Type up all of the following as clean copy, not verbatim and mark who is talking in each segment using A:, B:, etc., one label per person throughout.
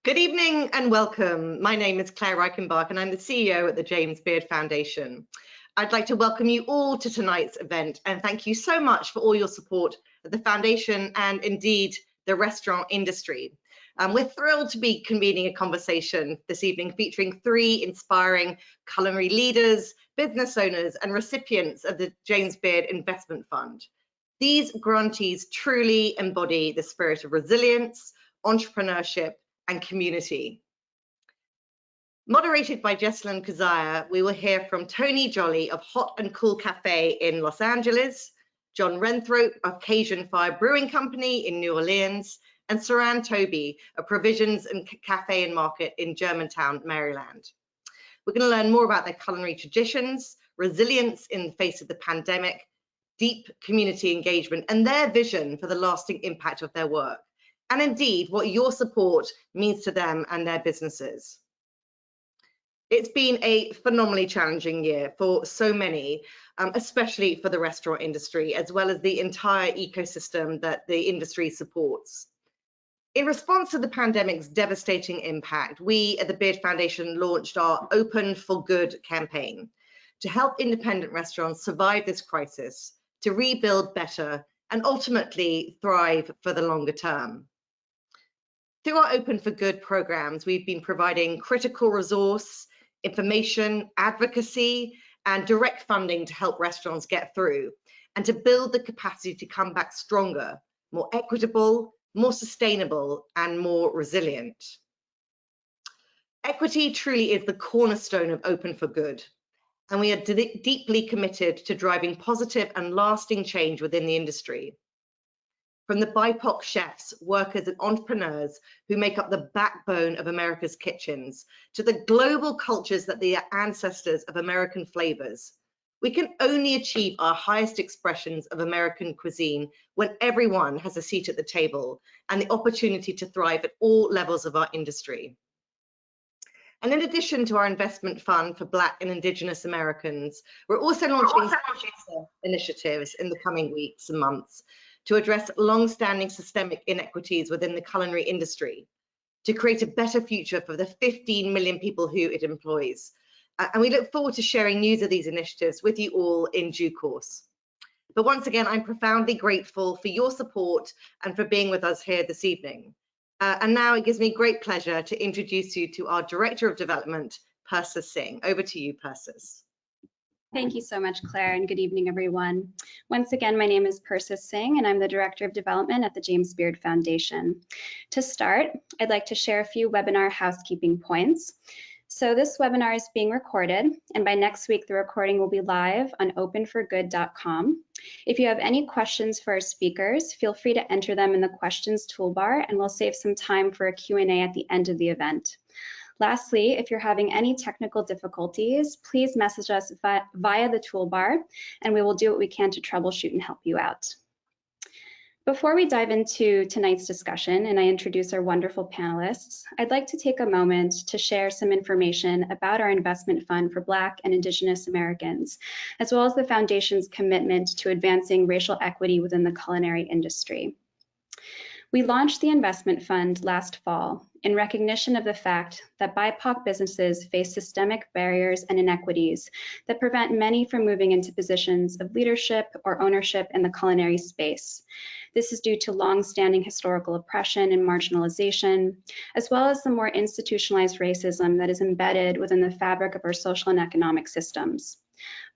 A: Good evening and welcome. My name is Claire Reichenbach and I'm the CEO at the James Beard Foundation. I'd like to welcome you all to tonight's event and thank you so much for all your support of the foundation and indeed the restaurant industry. We're thrilled to be convening a conversation this evening featuring three inspiring culinary leaders, business owners and recipients of the James Beard Investment Fund. These grantees truly embody the spirit of resilience, entrepreneurship and community. Moderated by Jesalyn Keziah, we will hear from Tony Jolly of Hot and Cool Cafe in Los Angeles, John Renthrope of Cajun Brewing Company in New Orleans, and Saran Toby of Provisions and Cafe and Market in Germantown, Maryland. We're going to learn more about their culinary traditions, resilience in the face of the pandemic, deep community engagement, and their vision for the lasting impact of their work, and indeed what your support means to them and their businesses. It's been a phenomenally challenging year for so many, especially for the restaurant industry, as well as the entire ecosystem that the industry supports. In response to the pandemic's devastating impact, we at the Beard Foundation launched our Open for Good campaign to help independent restaurants survive this crisis, to rebuild better, and ultimately thrive for the longer term. Through our Open for Good programs, we've been providing critical resource, information, advocacy, and direct funding to help restaurants get through and to build the capacity to come back stronger, more equitable, more sustainable, and more resilient. Equity truly is the cornerstone of Open for Good, and we are deeply committed to driving positive and lasting change within the industry. From the BIPOC chefs, workers and entrepreneurs who make up the backbone of America's kitchens, to the global cultures that the ancestors of American flavors, we can only achieve our highest expressions of American cuisine when everyone has a seat at the table and the opportunity to thrive at all levels of our industry. And in addition to our investment fund for Black and Indigenous Americans, we're also launching initiatives in the coming weeks and months to address long-standing systemic inequities within the culinary industry, to create a better future for the 15 million people who it employs. And we look forward to sharing news of these initiatives with you all in due course. But once again, I'm profoundly grateful for your support and for being with us here this evening. And now it gives me great pleasure to introduce you to our Director of Development, Persis Singh. Over to you, Persis.
B: Thank you so much, Claire, and good evening, everyone. Once again, my name is Persis Singh, and I'm the Director of Development at the James Beard Foundation. To start, I'd like to share a few webinar housekeeping points. So this webinar is being recorded, and by next week, the recording will be live on openforgood.com. If you have any questions for our speakers, feel free to enter them in the questions toolbar, and we'll save some time for a Q&A at the end of the event. Lastly, if you're having any technical difficulties, please message us via the toolbar, and we will do what we can to troubleshoot and help you out. Before we dive into tonight's discussion and I introduce our wonderful panelists, I'd like to take a moment to share some information about our investment fund for Black and Indigenous Americans, as well as the Foundation's commitment to advancing racial equity within the culinary industry. We launched the investment fund last fall in recognition of the fact that BIPOC businesses face systemic barriers and inequities that prevent many from moving into positions of leadership or ownership in the culinary space. This is due to long-standing historical oppression and marginalization, as well as the more institutionalized racism that is embedded within the fabric of our social and economic systems.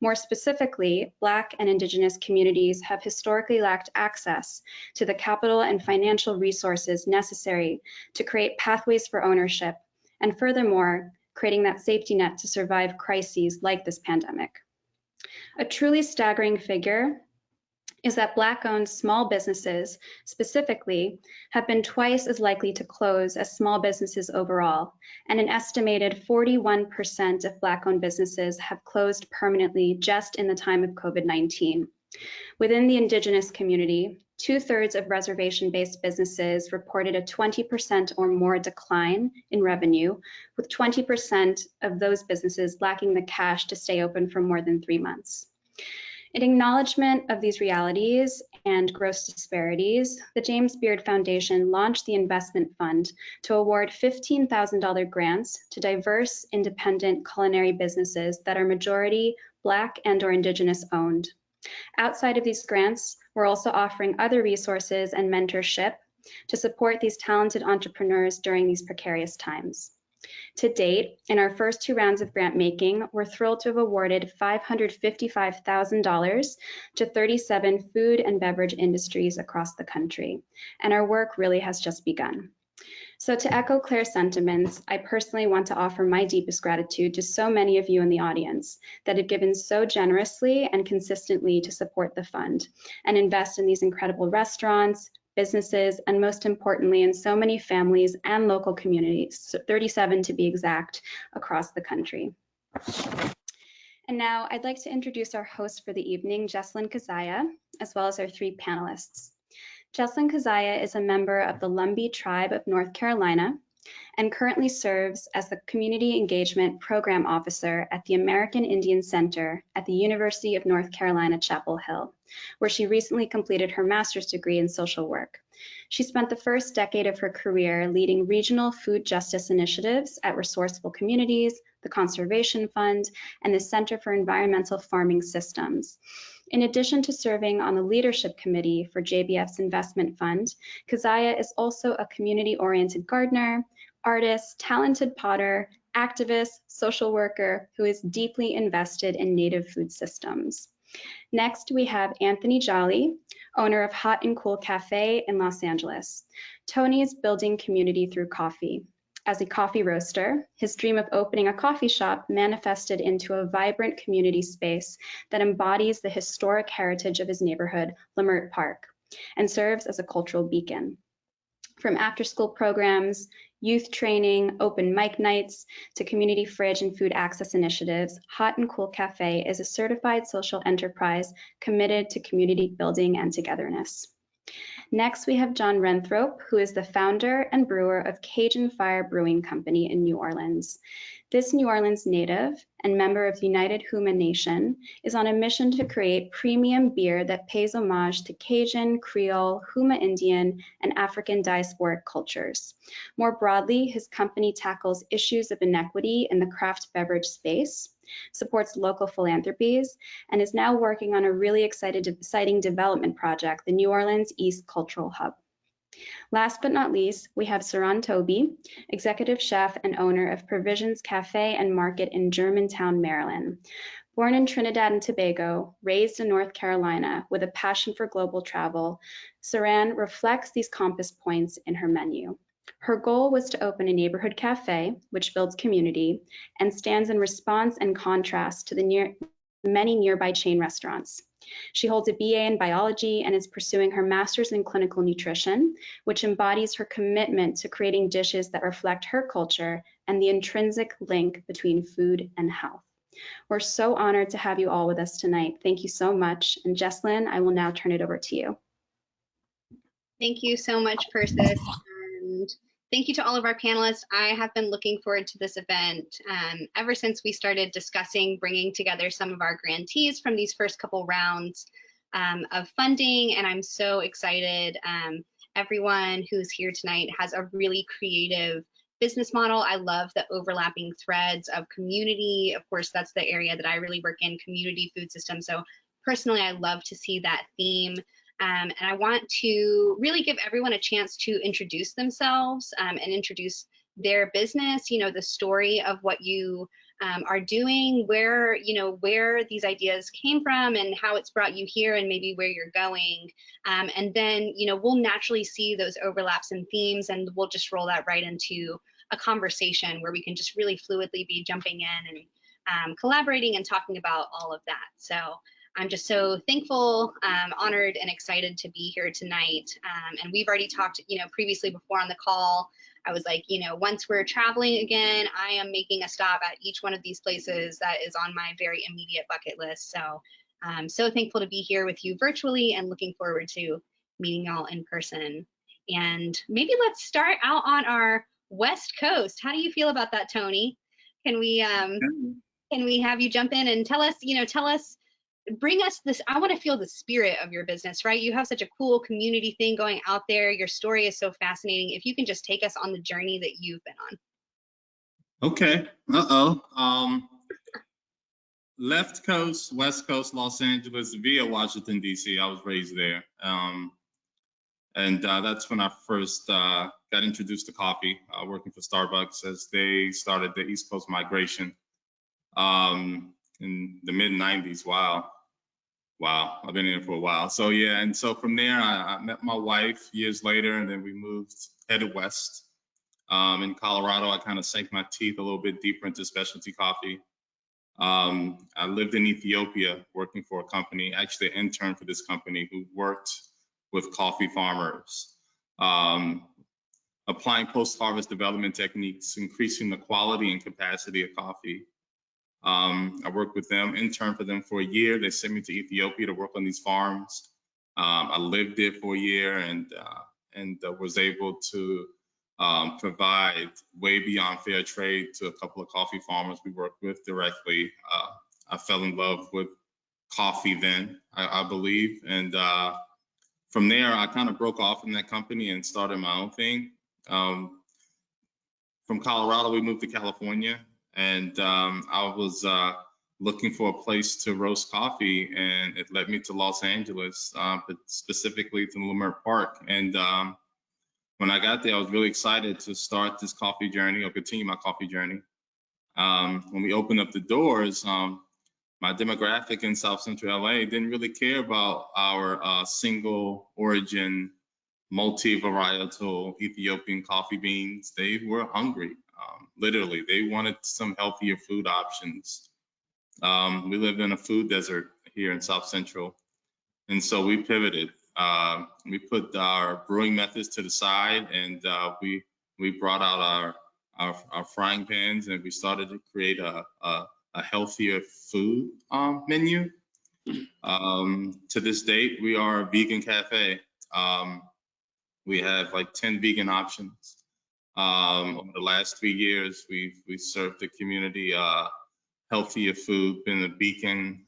B: More specifically, Black and Indigenous communities have historically lacked access to the capital and financial resources necessary to create pathways for ownership, and furthermore, creating that safety net to survive crises like this pandemic. A truly staggering figure is that Black-owned small businesses, specifically, have been twice as likely to close as small businesses overall, and an estimated 41% of Black-owned businesses have closed permanently just in the time of COVID-19. Within the Indigenous community, 2/3 of reservation-based businesses reported a 20% or more decline in revenue, with 20% of those businesses lacking the cash to stay open for more than 3 months. In acknowledgement of these realities and gross disparities, the James Beard Foundation launched the investment fund to award $15,000 grants to diverse, independent culinary businesses that are majority Black and/or Indigenous owned. Outside of these grants, we're also offering other resources and mentorship to support these talented entrepreneurs during these precarious times. To date, in our first 2 rounds of grant making, we're thrilled to have awarded $555,000 to 37 food and beverage industries across the country, and our work really has just begun. So to echo Claire's sentiments, I personally want to offer my deepest gratitude to so many of you in the audience that have given so generously and consistently to support the fund and invest in these incredible restaurants, businesses, and most importantly, in so many families and local communities, 37 to be exact, across the country. And now I'd like to introduce our host for the evening, Jesalyn Keziah, as well as our 3 panelists. Jesalyn Keziah is a member of the Lumbee Tribe of North Carolina and currently serves as the Community Engagement Program Officer at the American Indian Center at the University of North Carolina, Chapel Hill, where she recently completed her master's degree in social work. She spent the first decade of her career leading regional food justice initiatives at Resourceful Communities, the Conservation Fund, and the Center for Environmental Farming Systems. In addition to serving on the leadership committee for JBF's investment fund, Kazaya is also a community-oriented gardener, artist, talented potter, activist, social worker who is deeply invested in native food systems. Next, we have Anthony Jolly, owner of Hot and Cool Cafe in Los Angeles. Tony is building community through coffee. As a coffee roaster, his dream of opening a coffee shop manifested into a vibrant community space that embodies the historic heritage of his neighborhood, Lamert Park, and serves as a cultural beacon. From after-school programs, youth training, open mic nights, to community fridge and food access initiatives, Hot and Cool Cafe is a certified social enterprise committed to community building and togetherness. Next, we have John Renthrope, who is the founder and brewer of Cajun Fire Brewing Company in New Orleans. This New Orleans native and member of the United Huma Nation is on a mission to create premium beer that pays homage to Cajun, Creole, Huma Indian, and African diasporic cultures. More broadly, his company tackles issues of inequity in the craft beverage space, supports local philanthropies, and is now working on a really exciting development project, the New Orleans East Cultural Hub. Last but not least, we have Saran Toby, executive chef and owner of Provisions Cafe and Market in Germantown, Maryland. Born in Trinidad and Tobago, raised in North Carolina with a passion for global travel, Saran reflects these compass points in her menu. Her goal was to open a neighborhood cafe, which builds community and stands in response and contrast to the many nearby chain restaurants. She holds a BA in biology and is pursuing her master's in clinical nutrition, which embodies her commitment to creating dishes that reflect her culture and the intrinsic link between food and health. We're so honored to have you all with us tonight. Thank you so much. And Jesalyn, I will now turn it over to you.
C: Thank you so much, Persis. And thank you to all of our panelists. I have been looking forward to this event ever since we started discussing bringing together some of our grantees from these first couple rounds of funding, and I'm so excited. Everyone who's here tonight has a really creative business model. I love the overlapping threads of community. Of course, that's the area that I really work in, community food systems. So personally, I love to see that theme. And I want to really give everyone a chance to introduce themselves and introduce their business, you know, the story of what you are doing, where, you know, where these ideas came from and how it's brought you here and maybe where you're going. And then, you know, we'll naturally see those overlaps and themes, and we'll just roll that right into a conversation where we can just really fluidly be jumping in and collaborating and talking about all of that. So I'm just so thankful, honored, and excited to be here tonight. And we've already talked, you know, previously before on the call. I was like, you know, once we're traveling again, I am making a stop at each one of these places that is on my very immediate bucket list. So I'm so thankful to be here with you virtually and looking forward to meeting y'all in person. And maybe let's start out on our West Coast. How do you feel about that, Tony? Can we have you jump in and tell us, bring us this. I want to feel the spirit of your business, right? You have such a cool community thing going out there. Your story is so fascinating. If you can just take us on the journey that you've been on.
D: Okay. Left coast, West Coast, Los Angeles via Washington, D.C. I was raised there. And that's when I first got introduced to coffee, working for Starbucks as they started the East Coast migration in the mid 90s. Wow. I've been here for a while. So yeah, and so from there, I met my wife years later, and then we headed west. In Colorado, I kind of sank my teeth a little bit deeper into specialty coffee. I lived in Ethiopia working for a company, actually an intern for this company who worked with coffee farmers, applying post-harvest development techniques, increasing the quality and capacity of coffee. I worked with them, interned for them for a year. They sent me to Ethiopia to work on these farms. I lived there for a year and was able to provide way beyond fair trade to a couple of coffee farmers we worked with directly. I fell in love with coffee then, I believe. And from there, I kind of broke off from that company and started my own thing. From Colorado, we moved to California, and I was looking for a place to roast coffee, and it led me to Los Angeles, but specifically to Leimert Park. And when I got there, I was really excited to start this coffee journey or continue my coffee journey. When we opened up the doors, my demographic in South Central LA didn't really care about our single origin, multi-varietal Ethiopian coffee beans. They were hungry, literally. They wanted some healthier food options. We live in a food desert here in South Central. And so we pivoted. We put our brewing methods to the side, and we brought out our frying pans, and we started to create a healthier food menu. To this date, we are a vegan cafe. We have like 10 vegan options. Over the last 3 years, we served the community healthier food, been a beacon,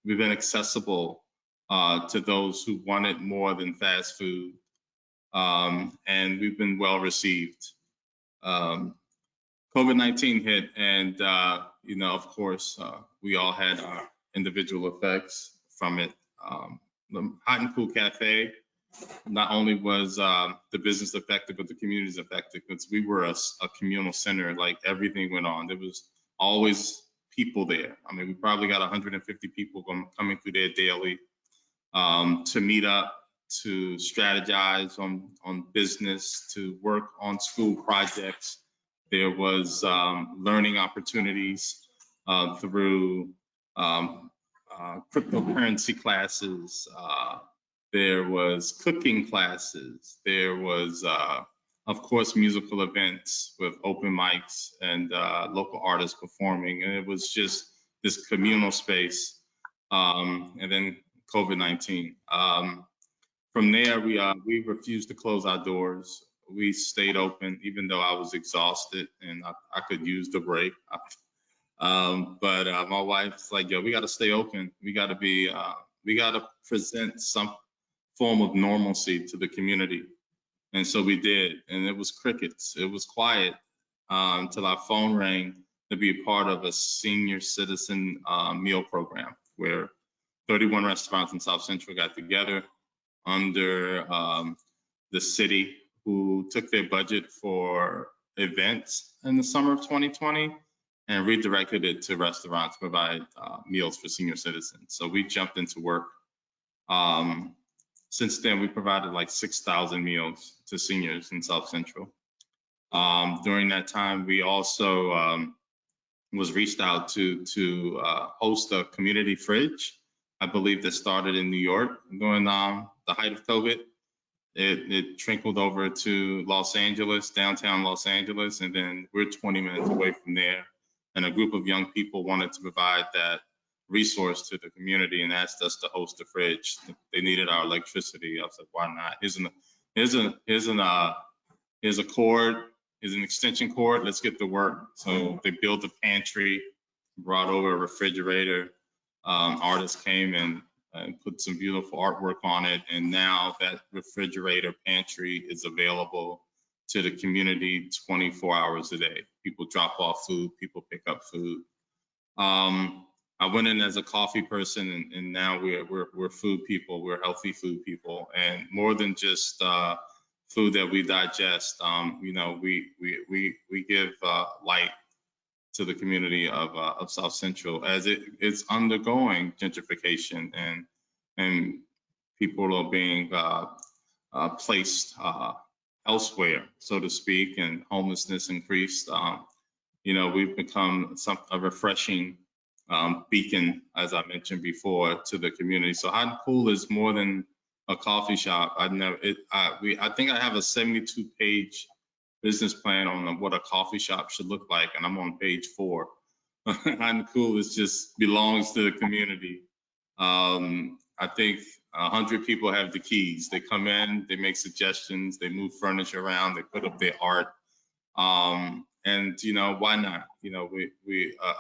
D: we've been accessible to those who wanted more than fast food, and we've been well received. COVID-19 hit, and of course, we all had our individual effects from it. The Hot and Cool Cafe, not only was the business affected, but the community is affected, because we were a communal center. Like, everything went on. There was always people there. I mean, we probably got 150 people coming through there daily to meet up, to strategize on business, to work on school projects. There was learning opportunities through cryptocurrency classes. There was cooking classes. There was, of course, musical events with open mics and local artists performing. And it was just this communal space. And then COVID-19. From there, we refused to close our doors. We stayed open, even though I was exhausted and I could use the break. But my wife's like, yo, we got to stay open. We got to present some form of normalcy to the community. And so we did, and it was crickets. It was quiet until our phone rang to be a part of a senior citizen meal program where 31 restaurants in South Central got together under the city, who took their budget for events in the summer of 2020 and redirected it to restaurants to provide meals for senior citizens. So we jumped into work. Since then, we provided like 6,000 meals to seniors in South Central. During that time, we also was reached out to host a community fridge. I believe that started in New York during the height of COVID. It trickled over to Los Angeles, downtown Los Angeles, and then we're 20 minutes away from there. And a group of young people wanted to provide that resource to the community and asked us to host a fridge. They needed our electricity. I was like, why not? Here's a cord, here's an extension cord, let's get to work. So they built a pantry, brought over a refrigerator. Artists came and put some beautiful artwork on it. And now that refrigerator pantry is available to the community 24 hours a day. People drop off food, people pick up food. I went in as a coffee person, and now we're food people. We're healthy food people, and more than just food that we digest. You know, we give light to the community of South Central as it's undergoing gentrification, and people are being placed elsewhere, so to speak, and homelessness increased. You know, we've become a refreshing beacon, as I mentioned before, to the community. So Hot and Cool is more than a coffee shop. I think I have a 72-page business plan on what a coffee shop should look like, and I'm on page 4. Hot and Cool belongs to the community. I think 100 people have the keys. They come in, they make suggestions, they move furniture around, they put up their art. And you know, why not? You know,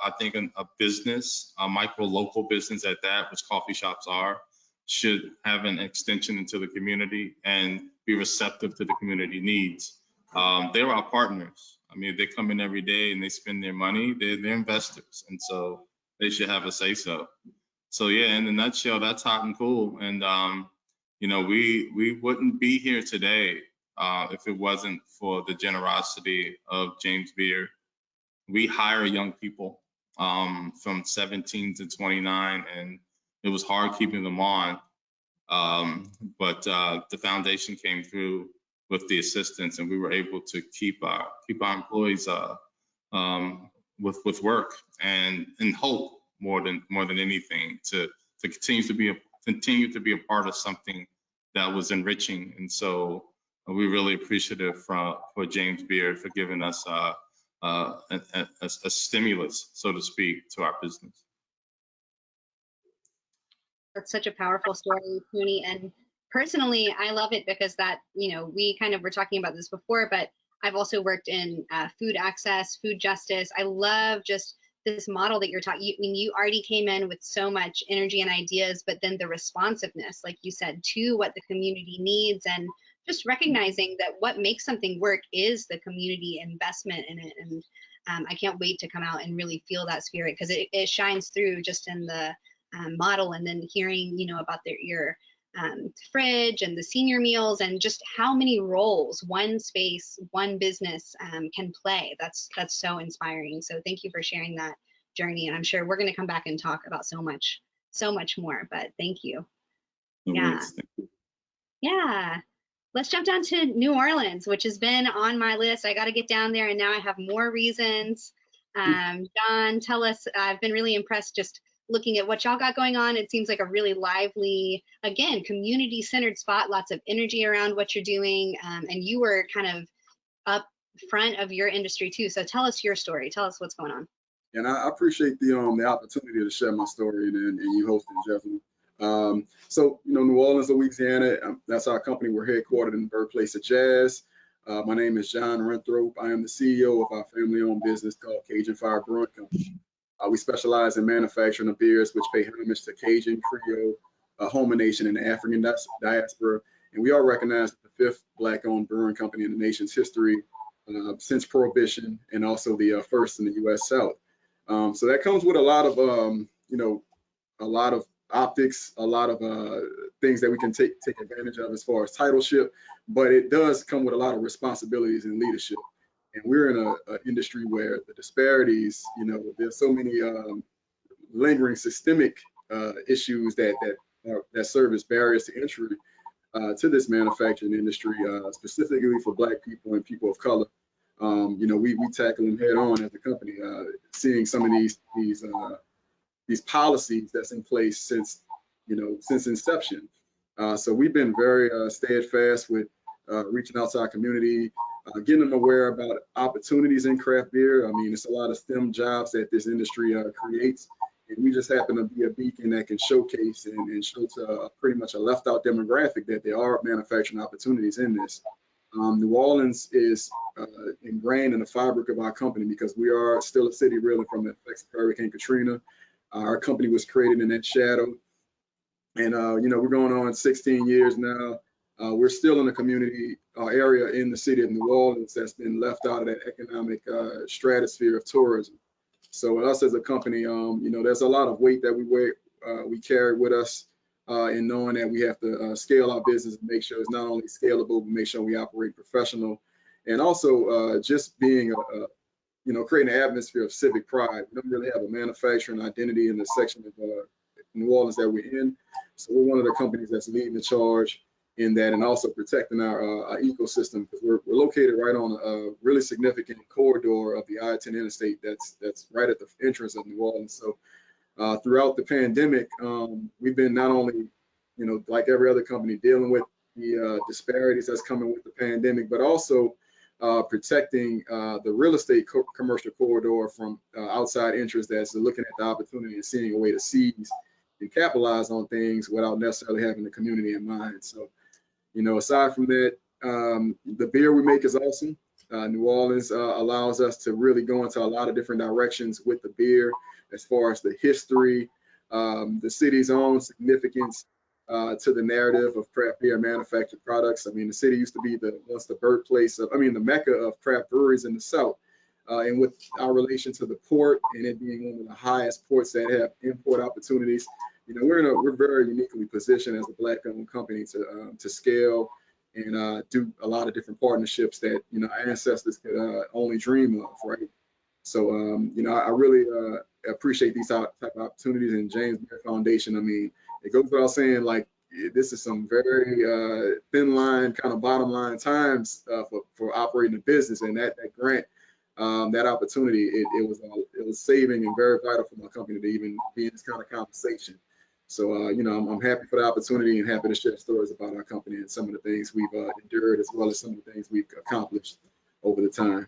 D: I think a business, a micro local business at that, which coffee shops are, should have an extension into the community and be receptive to the community needs. They're our partners. I mean, they come in every day and they spend their money. They're investors, and so they should have a say so. So yeah, in a nutshell, that's Hot and Cool. And you know, we wouldn't be here today if it wasn't for the generosity of James Beard. We hire young people from 17 to 29, and it was hard keeping them on. But the foundation came through with the assistance, and we were able to keep our employees with work and hope more than anything to continue to be a part of something that was enriching. And so we're really appreciative for James Beard for giving us a stimulus, so to speak, to our business.
C: That's such a powerful story, Tony. And personally, I love it because that, you know, we kind of were talking about this before, but I've also worked in food access, food justice. I love just this model that you're talking. I mean, you already came in with so much energy and ideas, but then the responsiveness, like you said, to what the community needs, and just recognizing that what makes something work is the community investment in it. And I can't wait to come out and really feel that spirit, because it shines through just in the model, and then hearing, you know, about your fridge and the senior meals, and just how many roles one space, one business can play. That's so inspiring. So thank you for sharing that journey, and I'm sure we're going to come back and talk about so much more, but thank you. Yeah. Yeah. Let's jump down to New Orleans, which has been on my list. I got to get down there, and now I have more reasons. John, tell us, I've been really impressed just looking at what y'all got going on. It seems like a really lively, again, community-centered spot, lots of energy around what you're doing, and you were kind of up front of your industry too. So tell us your story. Tell us what's going on.
E: And I appreciate the opportunity to share my story and you hosting, Jesalyn. So, you know, New Orleans, Louisiana, that's our company. We're headquartered in the birthplace of jazz. My name is John Renthrope. I am the CEO of our family-owned business called Cajun Fire Brewing Company. We specialize in manufacturing of beers which pay homage to Cajun, Creole, Houma Nation, and the African diaspora. And we are recognized as the 5th Black-owned brewing company in the nation's history since Prohibition, and also the first in the U.S. South. So that comes with a lot of, you know, a lot of optics, a lot of things that we can take advantage of as far as titleship, but it does come with a lot of responsibilities and leadership. And we're in an industry where the disparities, you know, there's so many lingering systemic issues that serve as barriers to entry to this manufacturing industry, specifically for Black people and people of color. You know, we tackle them head on as a company, seeing some of these policies that's in place since inception. So we've been very steadfast with reaching out to our community, getting them aware about opportunities in craft beer. I mean, it's a lot of STEM jobs that this industry creates, and we just happen to be a beacon that can showcase and show to pretty much a left out demographic that there are manufacturing opportunities in this. New Orleans is ingrained in the fabric of our company because we are still a city reeling from the effects of Hurricane Katrina. Our company was created in that shadow. And, we're going on 16 years now. We're still in a community area in the city of New Orleans that's been left out of that economic stratosphere of tourism. So us as a company, there's a lot of weight that we carry with us in knowing that we have to scale our business and make sure it's not only scalable, but make sure we operate professional. And also just being creating an atmosphere of civic pride. We don't really have a manufacturing identity in the section of New Orleans that we're in. So we're one of the companies that's leading the charge in that, and also protecting our ecosystem, because we're located right on a really significant corridor of the I-10 interstate that's right at the entrance of New Orleans. So throughout the pandemic, we've been not only, like every other company, dealing with the disparities that's coming with the pandemic, but also protecting the real estate commercial corridor from outside interests that's looking at the opportunity and seeing a way to seize and capitalize on things without necessarily having the community in mind. So, aside from that, the beer we make is awesome. New Orleans allows us to really go into a lot of different directions with the beer, as far as the history, the city's own significance to the narrative of craft beer manufactured products. I mean, the city used to be the birthplace of, the mecca of craft breweries in the South. And with our relation to the port and it being one of the highest ports that have import opportunities, we're very uniquely positioned as a Black-owned company to scale and do a lot of different partnerships that our ancestors could only dream of, right? So I really appreciate these type of opportunities, and James Beard Foundation. I mean, it goes without saying, like, this is some very thin line, kind of bottom line times for operating a business, and that grant. That opportunity, it was saving and very vital for my company to even be in this kind of conversation. So, I'm happy for the opportunity and happy to share stories about our company and some of the things we've endured, as well as some of the things we've accomplished over the time.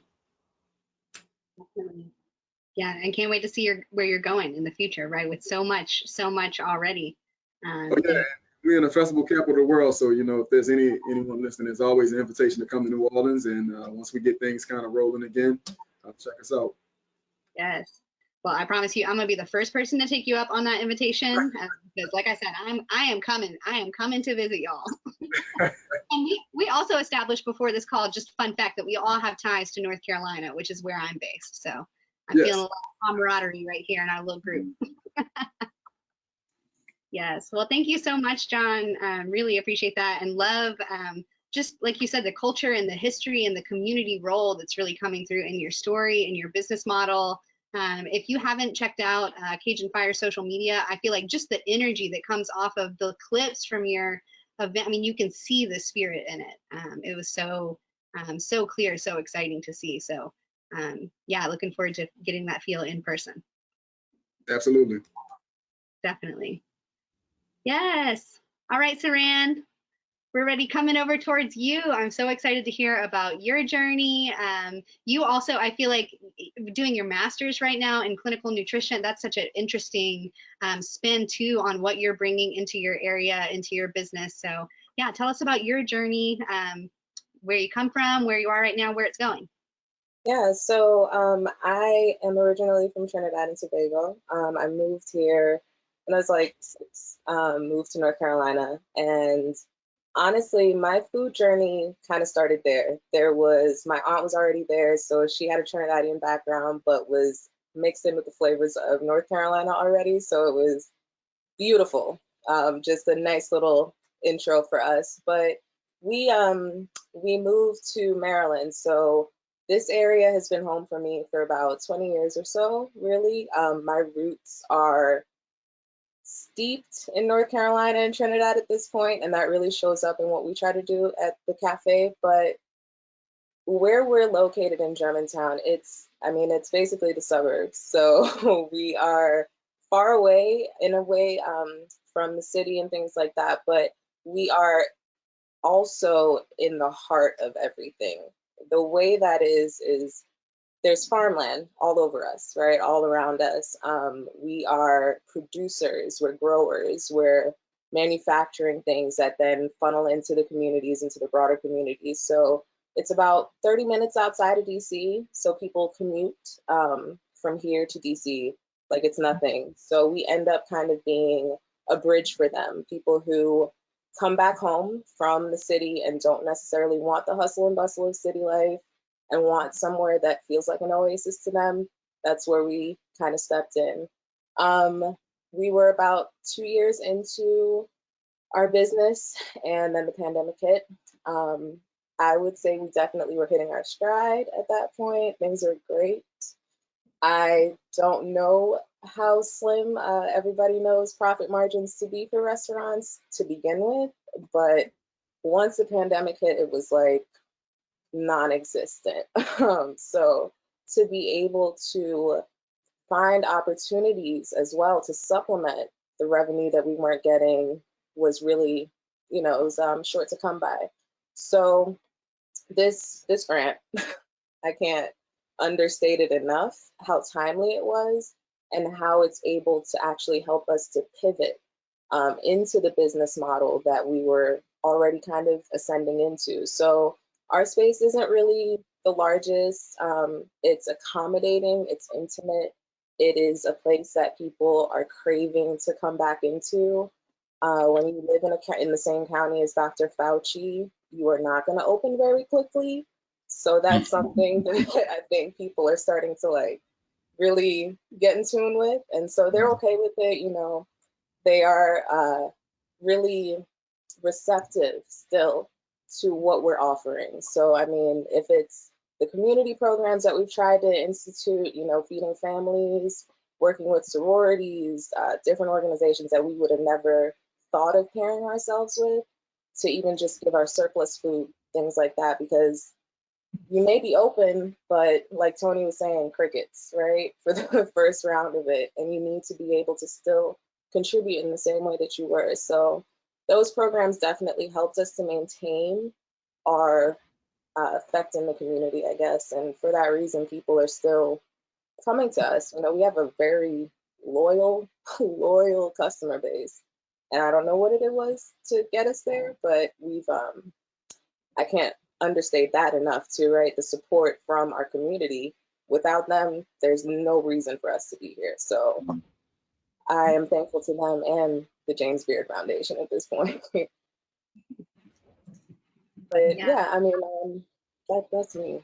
C: Definitely. Yeah, and can't wait to see where you're going in the future, right? With so much already.
E: We're in the festival capital of the world, so if there's anyone listening, there's always an invitation to come to New Orleans, and once we get things kind of rolling again, check us out.
C: Yes. Well, I promise you, I'm gonna be the first person to take you up on that invitation, because, like I said, I am coming to visit y'all. And we also established before this call, just fun fact, that we all have ties to North Carolina, which is where I'm based. So I'm feeling a lot of camaraderie right here in our little group. Yes. Well, thank you so much, John. Really appreciate that, and love, just like you said, the culture and the history and the community role that's really coming through in your story and your business model. If you haven't checked out Cajun Fire social media, I feel like just the energy that comes off of the clips from your event, you can see the spirit in it. It was so clear, so exciting to see. So yeah, looking forward to getting that feel in person.
E: Absolutely.
C: Definitely. Yes. All right, Saran, we're ready, coming over towards you. I'm so excited to hear about your journey. You also, I feel like, doing your master's right now in clinical nutrition, that's such an interesting spin too on what you're bringing into your area, into your business. So yeah, tell us about your journey, where you come from, where you are right now, where it's going.
F: Yeah, so I am originally from Trinidad and Tobago. I moved here when I was like 6, moved to North Carolina, and honestly, my food journey kind of started there. My aunt was already there, so she had a Trinidadian background, but was mixed in with the flavors of North Carolina already, so it was beautiful. Just a nice little intro for us. But we moved to Maryland, so this area has been home for me for about 20 years or so, really. My roots are steeped in North Carolina and Trinidad at this point, and that really shows up in what we try to do at the cafe. But where we're located in Germantown, it's basically the suburbs. So we are far away in a way from the city and things like that, but we are also in the heart of everything. The way that is there's farmland all over us, right? All around us. We are producers, we're growers, we're manufacturing things that then funnel into the communities, into the broader communities. So It's about 30 minutes outside of DC, so people commute from here to DC like it's nothing. So we end up kind of being a bridge for them, people who come back home from the city and don't necessarily want the hustle and bustle of city life and want somewhere that feels like an oasis to them. That's where we kind of stepped in. We were about 2 years into our business, and then the pandemic hit. I would say we definitely were hitting our stride at that point. Things are great. I don't know how slim everybody knows profit margins to be for restaurants to begin with, but once the pandemic hit, it was like non-existent. So to be able to find opportunities as well to supplement the revenue that we weren't getting was really, it was short to come by. So this grant, I can't understate it enough how timely it was and how it's able to actually help us to pivot into the business model that we were already kind of ascending into. So our space isn't really the largest. It's accommodating, it's intimate. It is a place that people are craving to come back into. When you live in the same county as Dr. Fauci, you are not going to open very quickly. So that's something that I think people are starting to like really get in tune with. And so they're okay with it. They are really receptive still to what we're offering. So, I mean, if it's the community programs that we've tried to institute, feeding families, working with sororities, different organizations that we would have never thought of pairing ourselves with, to even just give our surplus food, things like that, because you may be open, but like Tony was saying, crickets, right, for the first round of it, and you need to be able to still contribute in the same way that you were. So those programs definitely helped us to maintain our effect in the community, I guess, and for that reason, people are still coming to us. We have a very loyal customer base, and I don't know what it was to get us there, but we've I can't understate that enough too, right? The support from our community. Without them, there's no reason for us to be here. So I am thankful to them and the James Beard Foundation at this point. But yeah, I mean, that's me.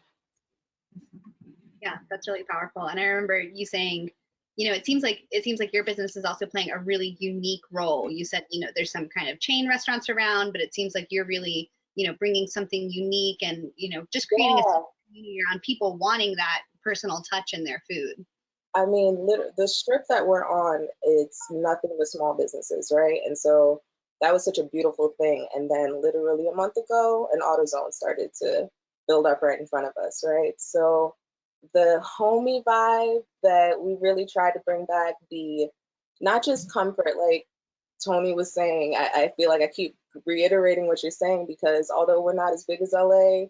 C: Yeah, that's really powerful. And I remember you saying, it seems like your business is also playing a really unique role. You said, there's some kind of chain restaurants around, but it seems like you're really, bringing something unique and, just creating a community around people wanting that personal touch in their food.
F: I mean, the strip that we're on, it's nothing but small businesses, right? And so that was such a beautiful thing. And then literally a month ago, an AutoZone started to build up right in front of us, right? So the homey vibe that we really tried to bring back, the not just comfort, like Tony was saying, I feel like I keep reiterating what you're saying, because although we're not as big as LA,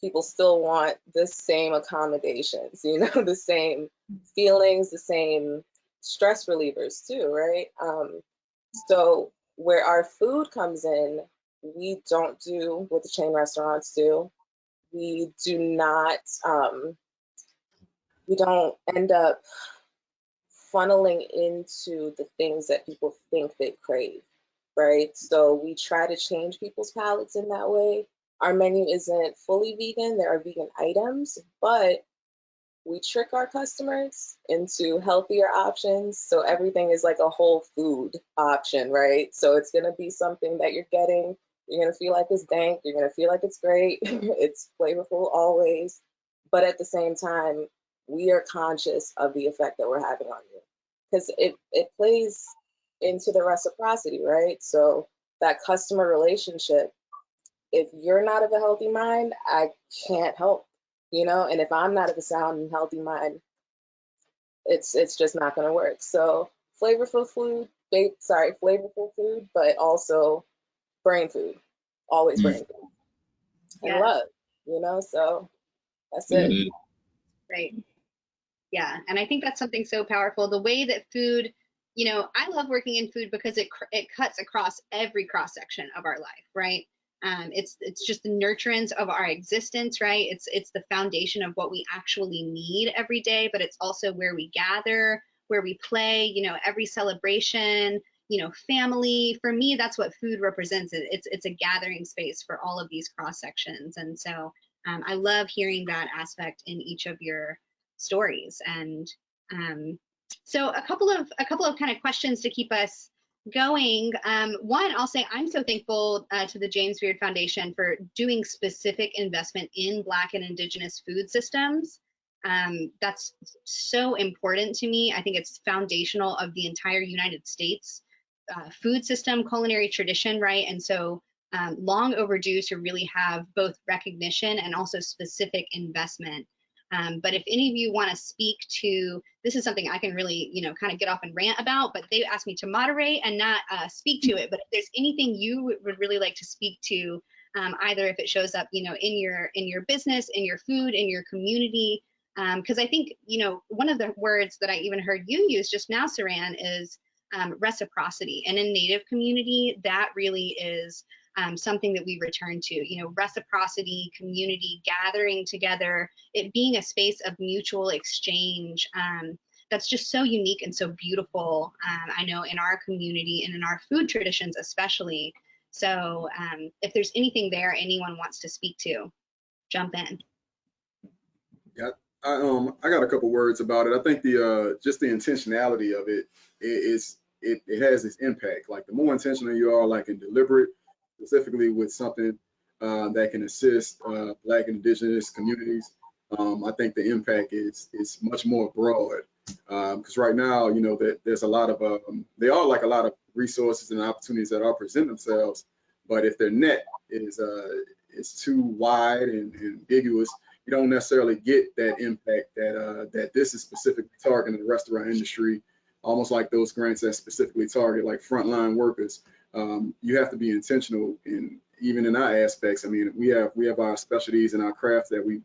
F: people still want the same accommodations, the same feelings, the same stress relievers too, right? So where our food comes in, we don't do what the chain restaurants do. We do not, we don't end up funneling into the things that people think they crave, right? So we try to change people's palates in that way. Our menu isn't fully vegan. There are vegan items, but we trick our customers into healthier options. So everything is like a whole food option, right? So it's going to be something that you're getting. You're going to feel like it's dank. You're going to feel like it's great. It's flavorful always. But at the same time, we are conscious of the effect that we're having on you, because it plays into the reciprocity, right? So that customer relationship, if you're not of a healthy mind, I can't help, and if I'm not of a sound and healthy mind, it's just not going to work. So flavorful food, but also brain food, always brain food, and love, so that's it.
C: Right. Yeah, and I think that's something so powerful. The way that food, I love working in food because it cuts across every cross section of our life, right? It's just the nurturance of our existence, right? It's the foundation of what we actually need every day, but it's also where we gather, where we play, you know, every celebration, you know, family. For me, that's what food represents. It's a gathering space for all of these cross sections. And so I love hearing that aspect in each of your stories. And so a couple of kind of questions to keep us going. One, I'll say I'm so thankful to the James Beard Foundation for doing specific investment in Black and Indigenous food systems. That's so important to me. I think it's foundational of the entire United States food system, culinary tradition, right? And so long overdue to really have both recognition and also specific investment. But if any of you want to speak to, this is something I can really, you know, kind of get off and rant about, but they asked me to moderate and not speak to it. But if there's anything you would really like to speak to, either if it shows up, you know, in your business, in your food, in your community, because I think, you know, one of the words that I even heard you use just now, Saran, is reciprocity. And in Native community, that really is something that we return to, you know, reciprocity, community, gathering together, it being a space of mutual exchange. That's just so unique and so beautiful, I know, in our community and in our food traditions especially. So if there's anything there anyone wants to speak to, jump in.
E: Yeah, I got a couple words about it. I think the just the intentionality of it has this impact. Like the more intentional you are, like and deliberate, specifically with something that can assist Black and Indigenous communities, I think the impact is much more broad. Because right now, you know, that there's a lot of there are like a lot of resources and opportunities that are present themselves, but if their net is too wide and ambiguous, you don't necessarily get that impact that this is specifically targeting the restaurant industry, almost like those grants that specifically target like frontline workers. You have to be intentional even in our aspects. I mean, we have our specialties and our crafts that we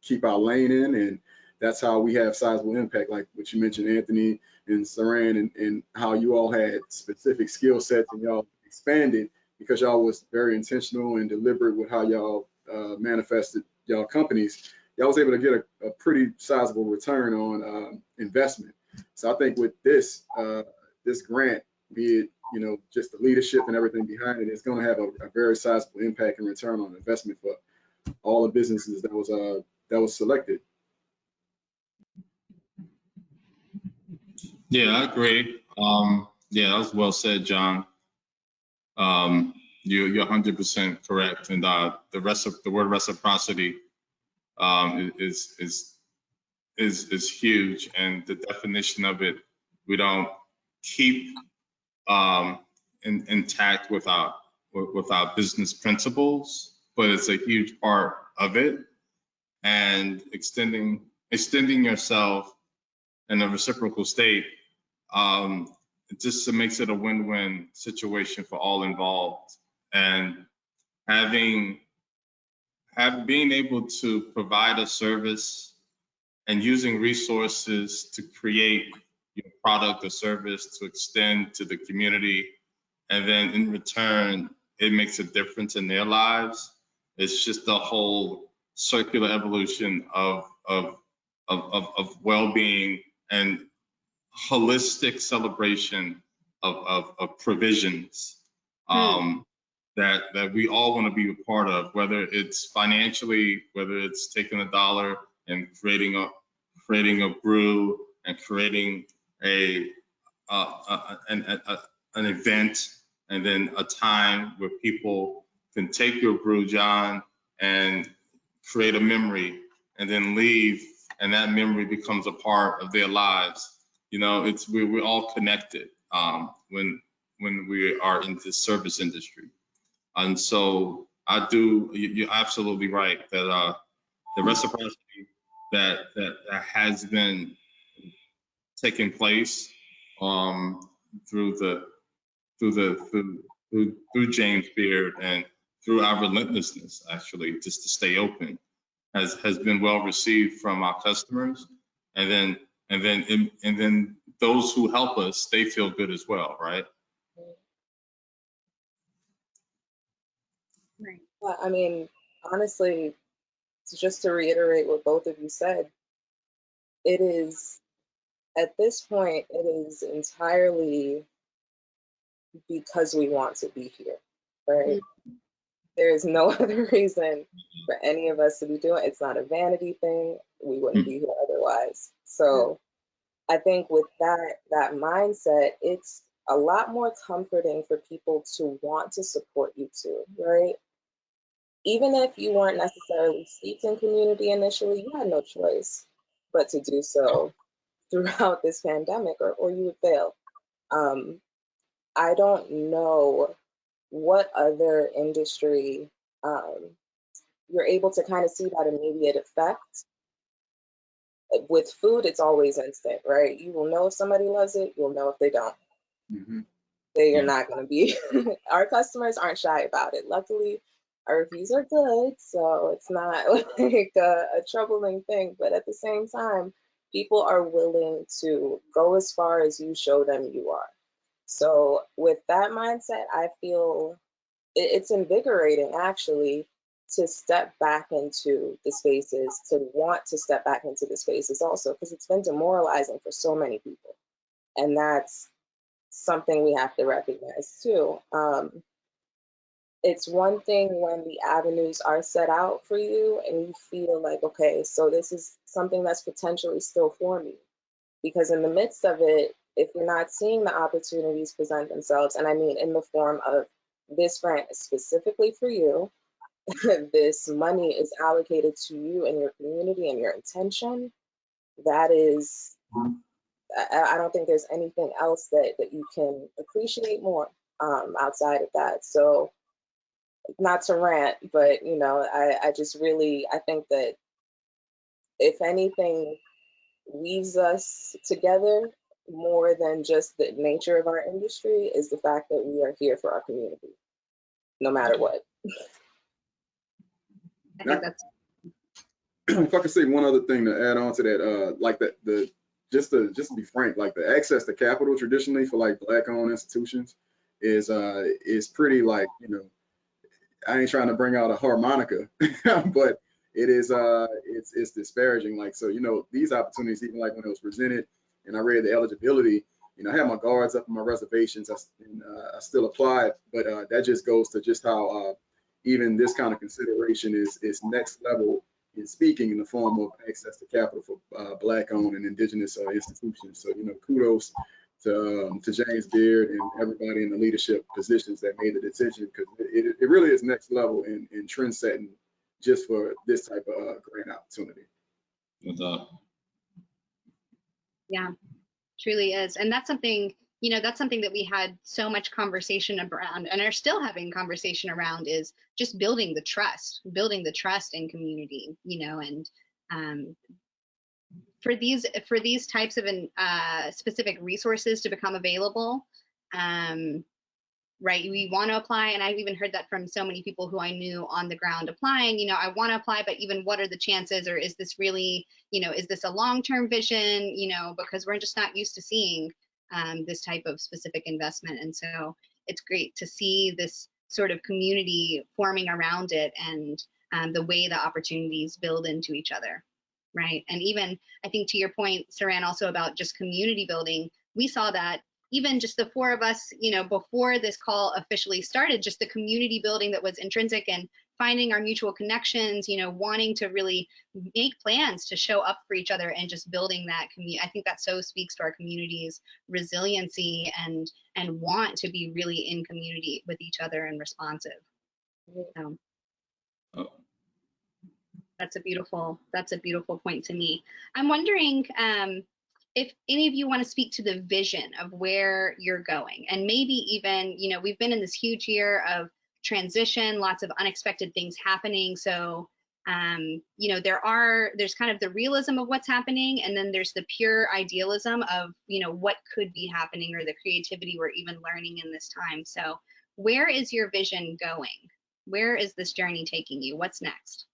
E: keep our lane in, and that's how we have sizable impact, like what you mentioned, Anthony and Saran, and how you all had specific skill sets and y'all expanded because y'all was very intentional and deliberate with how y'all manifested y'all companies. Y'all was able to get a pretty sizable return on investment. So I think with this grant, be it, you know, just the leadership and everything behind it, it's going to have a very sizable impact and return on investment for all the businesses that was selected.
D: Yeah, I agree. Yeah, that was well said, John. You're 100% correct, and the word reciprocity is huge, and the definition of it we don't keep intact with our business principles, but it's a huge part of it, and extending yourself in a reciprocal state. It just makes it a win-win situation for all involved, and being able to provide a service and using resources to create your product or service to extend to the community, and then in return it makes a difference in their lives. It's just a whole circular evolution of well-being and holistic celebration of provisions that we all want to be a part of, whether it's financially, whether it's taking $1 and creating a brew and creating an event, and then a time where people can take your brew, John, and create a memory and then leave, and that memory becomes a part of their lives. You know, we're all connected when we are in this service industry. And so you're absolutely right that the reciprocity that has been taking place through James Beard and through our relentlessness, actually, just to stay open, has been well received from our customers, and then those who help us, they feel good as well, right?
F: I mean, honestly, just to reiterate what both of you said, it is, at this point, it is entirely because we want to be here, right? There is no other reason for any of us to be doing it. It's not a vanity thing. We wouldn't be here otherwise. So I think with that mindset, it's a lot more comforting for people to want to support you too, right? Even if you weren't necessarily steeped in community initially, you had no choice but to do so throughout this pandemic, or you would fail. Um, I don't know what other industry you're able to kind of see that immediate effect. With food, it's always instant, right? You will know if somebody loves it, you'll know if they don't.
E: Mm-hmm.
F: They are not going to be, our customers aren't shy about it. Luckily, our reviews are good, so it's not like a troubling thing. But at the same time, people are willing to go as far as you show them you are. So with that mindset, I feel it's invigorating actually to step back into the spaces, to want to step back into the spaces also, because it's been demoralizing for so many people. And that's something we have to recognize too. It's one thing when the avenues are set out for you and you feel like, okay, so this is something that's potentially still for me. Because in the midst of it, if you're not seeing the opportunities present themselves, and I mean in the form of this grant is specifically for you, this money is allocated to you and your community and your intention, that is, I don't think there's anything else that you can appreciate more outside of that. So not to rant, but I just really, I think that if anything weaves us together more than just the nature of our industry is the fact that we are here for our community, no matter what.
C: I think that's
E: If I could say one other thing to add on to that, like the just to be frank, like the access to capital traditionally for like Black-owned institutions is pretty, like, I ain't trying to bring out a harmonica, but it is it's disparaging. Like, so these opportunities, even like when it was presented and I read the eligibility, I had my guards up on my reservations, I still applied, but that just goes to just how even this kind of consideration is next level in speaking in the form of access to capital for Black-owned and Indigenous institutions. So kudos to James Beard and everybody in the leadership positions that made the decision, because it really is next level in trend setting just for this type of grant opportunity.
C: Yeah, truly is. And that's something, that's something that we had so much conversation around and are still having conversation around, is just building the trust in community, and for these types of specific resources to become available, right, we want to apply. And I've even heard that from so many people who I knew on the ground applying, I want to apply, but even what are the chances, or is this really, is this a long-term vision, because we're just not used to seeing this type of specific investment. And so it's great to see this sort of community forming around it, and the way the opportunities build into each other. Right. And even, I think to your point, Saran, also about just community building, we saw that even just the four of us, before this call officially started, just the community building that was intrinsic, and finding our mutual connections, wanting to really make plans to show up for each other, and just building that community. I think that so speaks to our community's resiliency and want to be really in community with each other and responsive. So. That's a beautiful point to me. I'm wondering if any of you want to speak to the vision of where you're going, and maybe even, we've been in this huge year of transition, lots of unexpected things happening. So, there's kind of the realism of what's happening, and then there's the pure idealism of, what could be happening, or the creativity we're even learning in this time. So where is your vision going? Where is this journey taking you? What's next?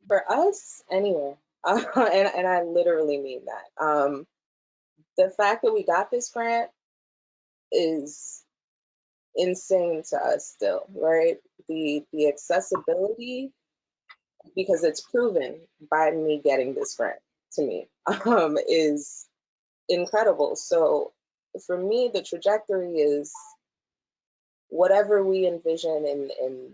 F: For us, anywhere. And I literally mean that. The fact that we got this grant is insane to us still, right? The accessibility, because it's proven by me getting this grant to me, is incredible. So for me, the trajectory is whatever we envision in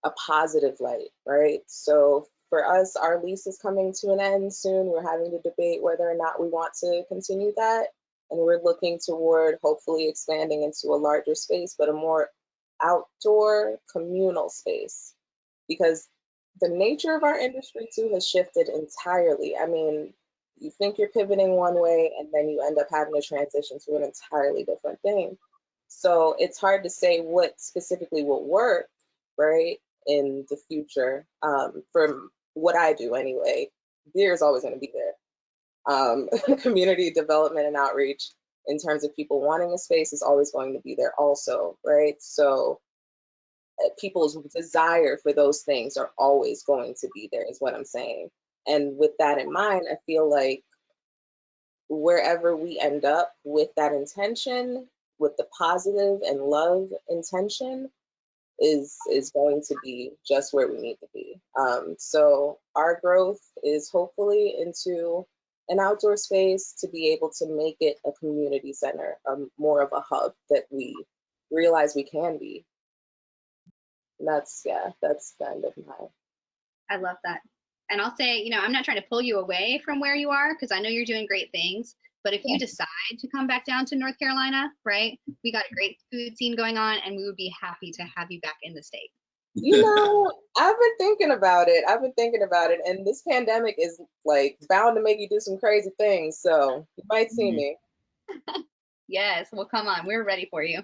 F: a positive light, right? So for us, our lease is coming to an end soon. We're having to debate whether or not we want to continue that. And we're looking toward hopefully expanding into a larger space, but a more outdoor communal space, because the nature of our industry too has shifted entirely. I mean, you think you're pivoting one way and then you end up having to transition to an entirely different thing. So it's hard to say what specifically will work, right, in the future. From what I do anyway, beer is always going to be there. Community development and outreach in terms of people wanting a space is always going to be there also, right? So people's desire for those things are always going to be there, is what I'm saying. And with that in mind, I feel like wherever we end up with that intention, with the positive and love intention, is going to be just where we need to be. So our growth is hopefully into an outdoor space to be able to make it a community center, more of a hub that we realize we can be. And that's kind of my.
C: I love that. And I'll say, I'm not trying to pull you away from where you are, because I know you're doing great things. But if you decide to come back down to North Carolina, right, we got a great food scene going on, and we would be happy to have you back in the state.
F: I've been thinking about it. And this pandemic is like bound to make you do some crazy things. So you might see me.
C: Yes, well, come on, we're ready for you.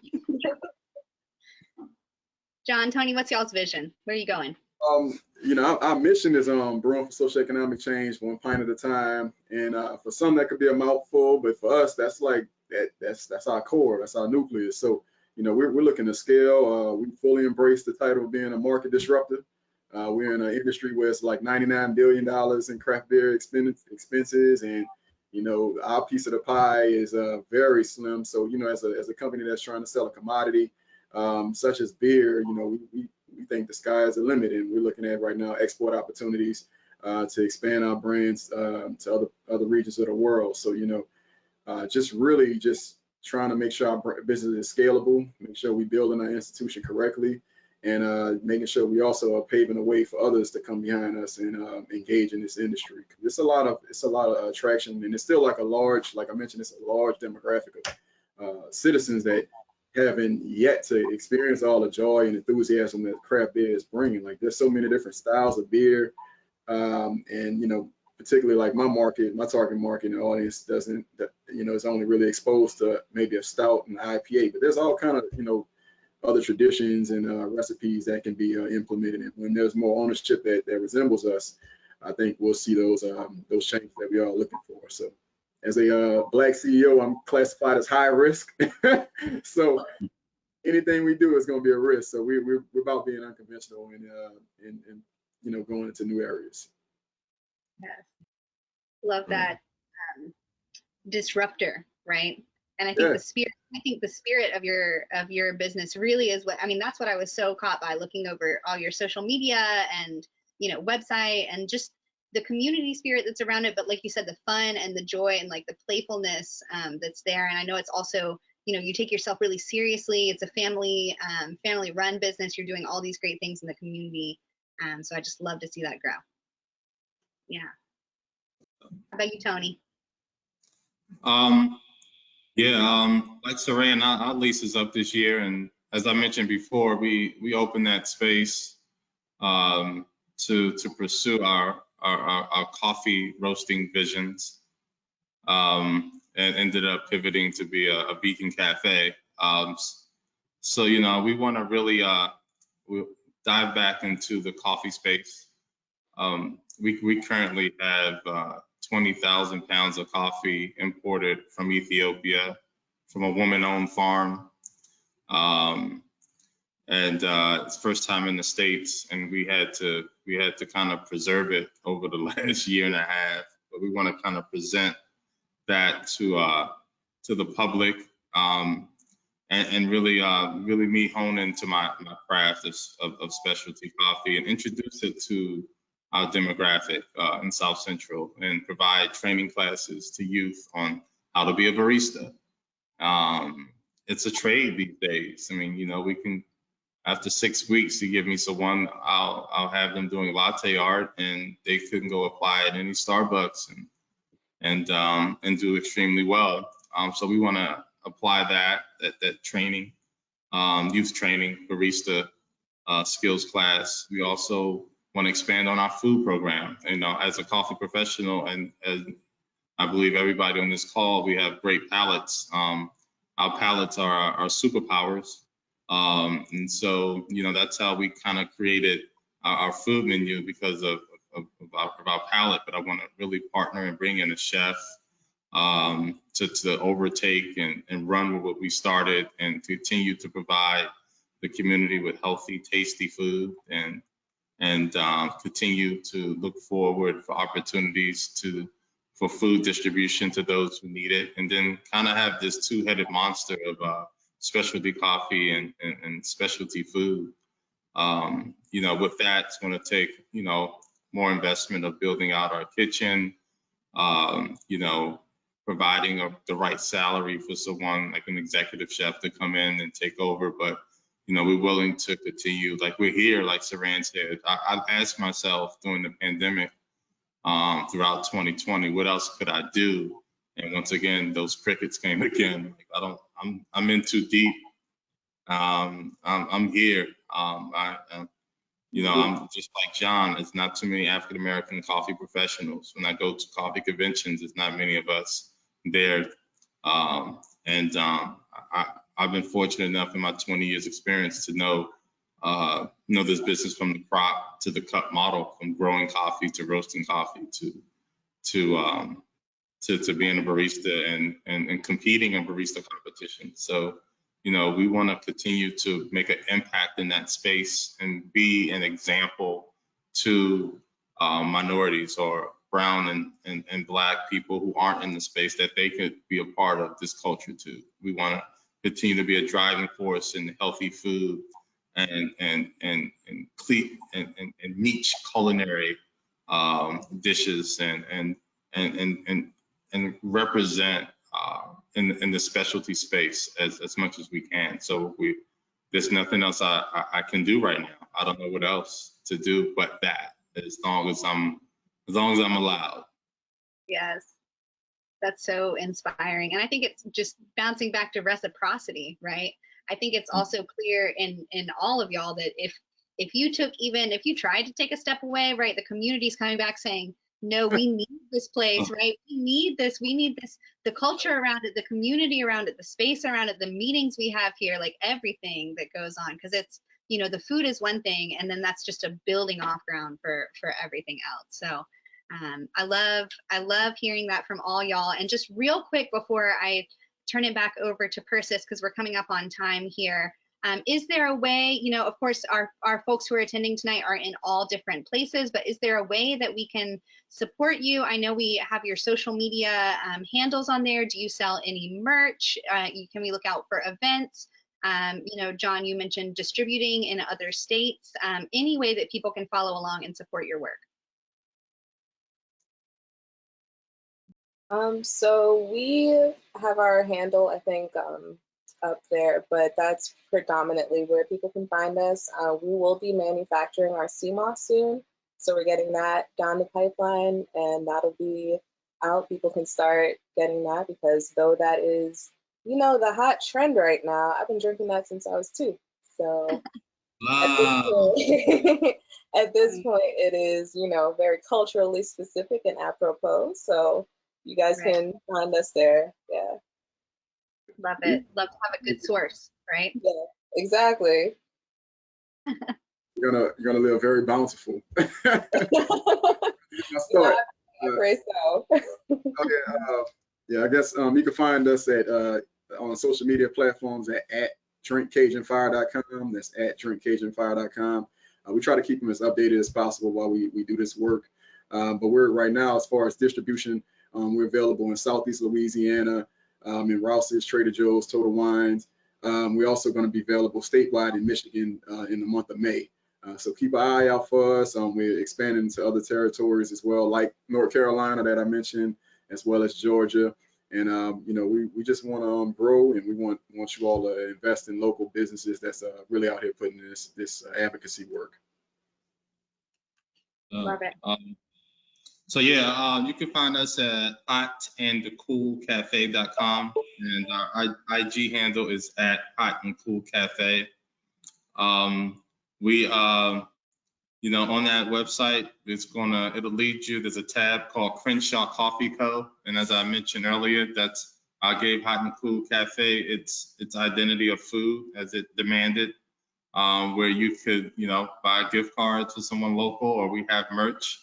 C: John, Tony, what's y'all's vision? Where are you going?
E: Our mission is brewing for socioeconomic change, one pint at a time. And for some, that could be a mouthful, but for us, that's like that's our core, that's our nucleus. So, we're looking to scale. We fully embrace the title of being a market disruptor. We're in an industry where it's like $99 billion in craft beer expenses, and our piece of the pie is very slim. So, as a company that's trying to sell a commodity such as beer, we think the sky is the limit, and we're looking at right now export opportunities to expand our brands to other regions of the world. So, just trying to make sure our business is scalable, make sure we're building our institution correctly, and making sure we also are paving the way for others to come behind us and engage in this industry. It's a lot of attraction, and it's still like I mentioned, it's a large demographic of citizens that haven't yet to experience all the joy and enthusiasm that craft beer is bringing. Like, there's so many different styles of beer, and particularly like my target market and audience is only really exposed to maybe a stout and IPA, but there's all kind of other traditions and recipes that can be implemented. And when there's more ownership that resembles us, I think we'll see those changes that we are looking for. So, as a Black CEO, I'm classified as high risk. So anything we do is going to be a risk. So we're about being unconventional and going into new areas.
C: Yes, love that. Disruptor, right? And I think the spirit of your business really is that's what I was so caught by looking over all your social media and website, and just the community spirit that's around it. But like you said, the fun and the joy and like the playfulness that's there. And I know it's also, you take yourself really seriously. It's a family run business. You're doing all these great things in the community. So I just love to see that grow. Yeah. How about you, Tony?
D: Like Saran, our lease is up this year, and as I mentioned before, we opened that space to pursue our coffee roasting visions, and ended up pivoting to be a vegan cafe. So we want to really dive back into the coffee space. We currently have 20,000 pounds of coffee imported from Ethiopia, from a woman-owned farm. And it's first time in the States, and we had to kind of preserve it over the last year and a half. But we want to kind of present that to the public, and really me hone into my craft of specialty coffee and introduce it to our demographic in South Central, and provide training classes to youth on how to be a barista. It's a trade these days. I mean, you know, we can, after 6 weeks, you give me someone, I'll have them doing latte art, and they can go apply at any Starbucks and do extremely well. So we want to apply that training, youth training, barista skills class. We also want to expand on our food program. You know, as a coffee professional, and as I believe everybody on this call, we have great palates. Our palates are our superpowers. And so, you know, that's how we kind of created our food menu, because of our palate. But I want to really partner and bring in a chef to overtake and run with what we started, and continue to provide the community with healthy, tasty food, and continue to look forward for opportunities for food distribution to those who need it, and then kind of have this two-headed monster of specialty coffee and specialty food. You know, with that, it's going to take, you know, more investment of building out our kitchen, you know, providing the right salary for someone like an executive chef to come in and take over. But, you know, we're willing to continue, like we're here, like Saran said. I asked myself during the pandemic, throughout 2020, what else could I do? And once again, those crickets came again. Like, I'm in too deep. I'm here. You know, I'm just like John. There's not too many African-American coffee professionals. When I go to coffee conventions, there's not many of us there. I've been fortunate enough in my 20 years experience to know this business from the crop to the cup model, from growing coffee to roasting coffee to being a barista and competing in barista competition. So, you know, we want to continue to make an impact in that space and be an example to minorities or brown and Black people who aren't in the space, that they could be a part of this culture too. We want to continue to be a driving force in healthy food and niche culinary dishes and represent in the specialty space as much as we can. So there's nothing else I can do right now. I don't know what else to do but that, as long as I'm allowed.
C: Yes, that's so inspiring. And I think it's just bouncing back to reciprocity, right? I think it's also clear in all of y'all that if you tried to take a step away, right, the community's coming back saying, no, we need this place, right? We need this, the culture around it, the community around it, the space around it, the meetings we have here, like everything that goes on, because it's, you know, the food is one thing, and then that's just a building off ground for everything else. So I love hearing that from all y'all. And just real quick before I turn it back over to Persis, because we're coming up on time here. Is there a way, you know, of course, our folks who are attending tonight are in all different places, but is there a way that we can support you? I know we have your social media handles on there. Do you sell any merch? Can we look out for events? You know, John, you mentioned distributing in other states. Any way that people can follow along and support your work?
F: So we have our handle, I think, up there, but that's predominantly where people can find us. We will be manufacturing our CMOS soon, so we're getting that down the pipeline, and that'll be out. People can start getting that, because though that is, you know, the hot trend right now, I've been drinking that since I was 2. So at this point, it is, you know, very culturally specific and apropos. So you guys can find us there. Yeah.
C: Love it. Love to have a good source, right?
F: Yeah, exactly.
E: You're gonna live very bountiful.
F: I pray so.
E: Yeah, I guess you can find us at on social media platforms at drinkcajunfire.com. That's at drinkcajunfire.com. We try to keep them as updated as possible while we do this work. But we're right now, as far as distribution, we're available in Southeast Louisiana, in Rouse's, Trader Joe's, Total Wines, We're also going to be available statewide in Michigan in the month of May. So keep an eye out for us. We're expanding to other territories as well, like North Carolina that I mentioned, as well as Georgia. And you know, we just want to grow, and we want you all to invest in local businesses that's really out here putting this advocacy work.
B: Love it.
D: So yeah, you can find us at hotandcoolcafe.com, and our IG handle is at hotandcoolcafe. We you know, on that website, it'll lead you. There's a tab called Crenshaw Coffee Co. And as I mentioned earlier, I gave Hot and Cool Cafe its identity of food as it demanded, where you could, you know, buy gift cards for someone local, or we have merch.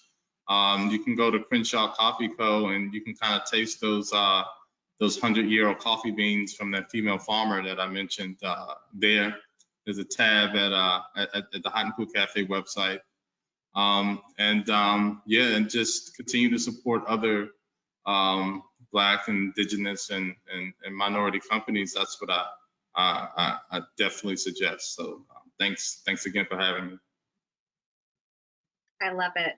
D: You can go to Crenshaw Coffee Co. and you can kind of taste those 100-year-old coffee beans from that female farmer that I mentioned there. There's a tab at the Hot and Cool Cafe website. Yeah, and just continue to support other Black, Indigenous, and minority companies. That's what I definitely suggest. So thanks again for having me.
C: I love it.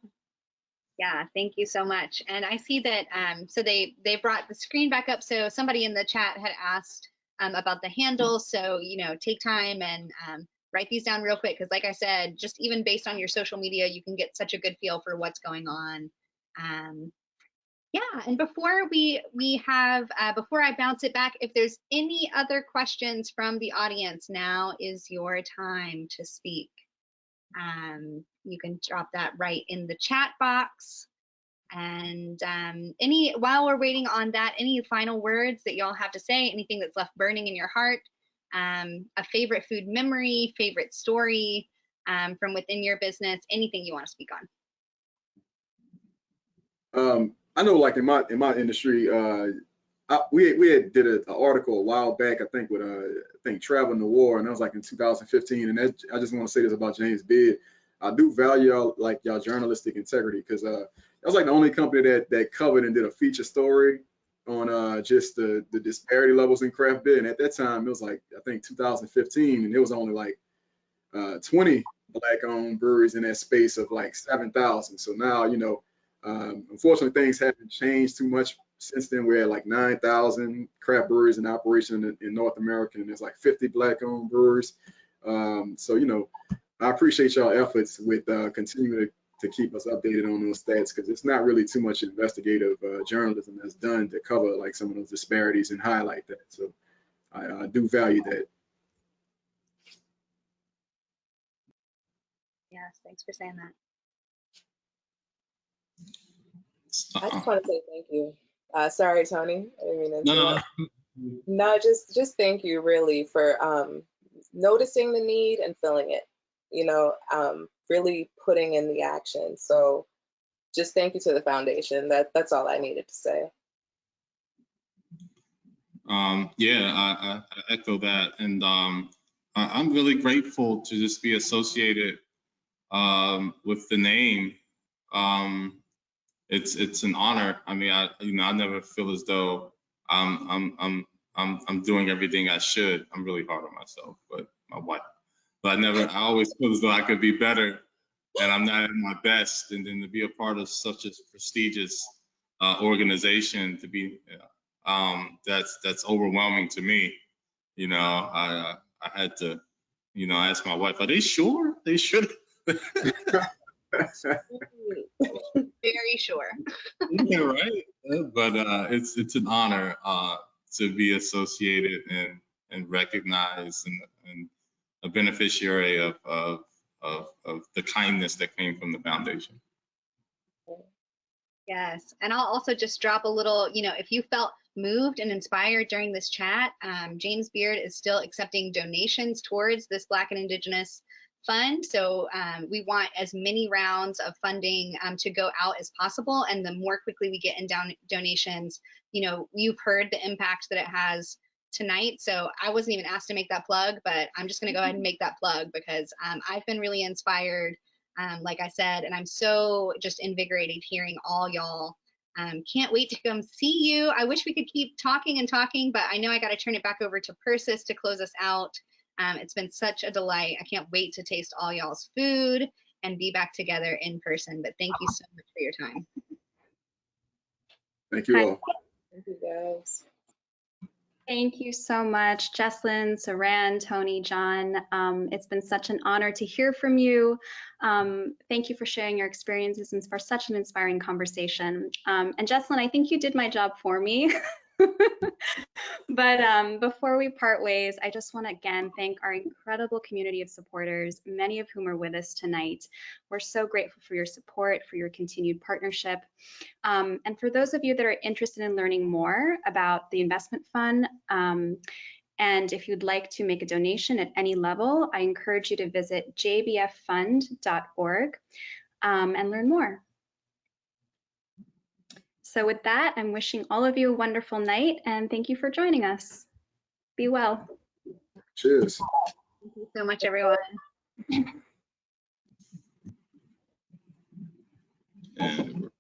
C: Yeah, thank you so much. And I see that so they brought the screen back up. So somebody in the chat had asked about the handle. So, you know, take time and write these down real quick, because like I said, just even based on your social media, you can get such a good feel for what's going on. Yeah, and before before I bounce it back, if there's any other questions from the audience, now is your time to speak. You can drop that right in the chat box. And while we're waiting on that, any final words that y'all have to say, anything that's left burning in your heart, a favorite food memory, favorite story from within your business, anything you want to speak
E: on? I know, like in my industry, we had did an article a while back, I think with Travel Noir, and that was like in 2015. And I just want to say this about James Beard. I do value y'all journalistic integrity, because that was like the only company that covered and did a feature story on just the disparity levels in craft beer. And at that time, it was like, I think 2015, and it was only like 20 Black-owned breweries in that space of like 7,000. So now, you know, unfortunately, things haven't changed too much since then. We're at like 9,000 craft breweries in operation in North America, and there's like 50 Black-owned breweries. So, you know, I appreciate y'all efforts with continuing to keep us updated on those stats, because it's not really too much investigative journalism that's done to cover like some of those disparities and highlight that. So I do value that.
C: Yes, thanks for saying that.
F: I just want to say thank you. Sorry, Tony. I didn't mean to interrupt.
D: No.
F: No, just thank you really for noticing the need and filling it. You know, really putting in the action. So just thank you to the foundation. That's all I needed to say.
D: Yeah, I echo that, and I'm really grateful to just be associated with the name. It's an honor. I mean, I never feel as though I'm doing everything I should. I'm really hard on myself, but my wife. But I always feel as though I could be better, and I'm not at my best. And then to be a part of such a prestigious organization, to be that's overwhelming to me. You know, I had to, you know, ask my wife, are they sure? They should.
C: Very sure.
D: Yeah, right. But it's an honor to be associated and recognized and a beneficiary of the kindness that came from the foundation.
C: Yes, and I'll also just drop a little, you know, if you felt moved and inspired during this chat, James Beard is still accepting donations towards this Black and Indigenous fund. So we want as many rounds of funding to go out as possible. And the more quickly we get in donations, you know, you've heard the impact that it has tonight. So I wasn't even asked to make that plug, but I'm just going to go ahead and make that plug, because I've been really inspired, like I said, and I'm so just invigorated hearing all y'all Can't wait to come see you. I wish we could keep talking and talking, but I know I got to turn it back over to Persis to close us out. It's been such a delight. I can't wait to taste all y'all's food and be back together in person. But thank you so much for your time.
E: Thank you all.
F: Thank you, guys.
B: Thank you so much, Jesalyn, Saran, Tony, John. It's been such an honor to hear from you. Thank you for sharing your experiences and for such an inspiring conversation. And Jesalyn, I think you did my job for me. But before we part ways, I just want to again thank our incredible community of supporters, many of whom are with us tonight. We're so grateful for your support, for your continued partnership. And for those of you that are interested in learning more about the investment fund, and if you'd like to make a donation at any level, I encourage you to visit jbffund.org and learn more. So with that, I'm wishing all of you a wonderful night and thank you for joining us. Be well.
E: Cheers.
C: Thank you so much, everyone.
D: And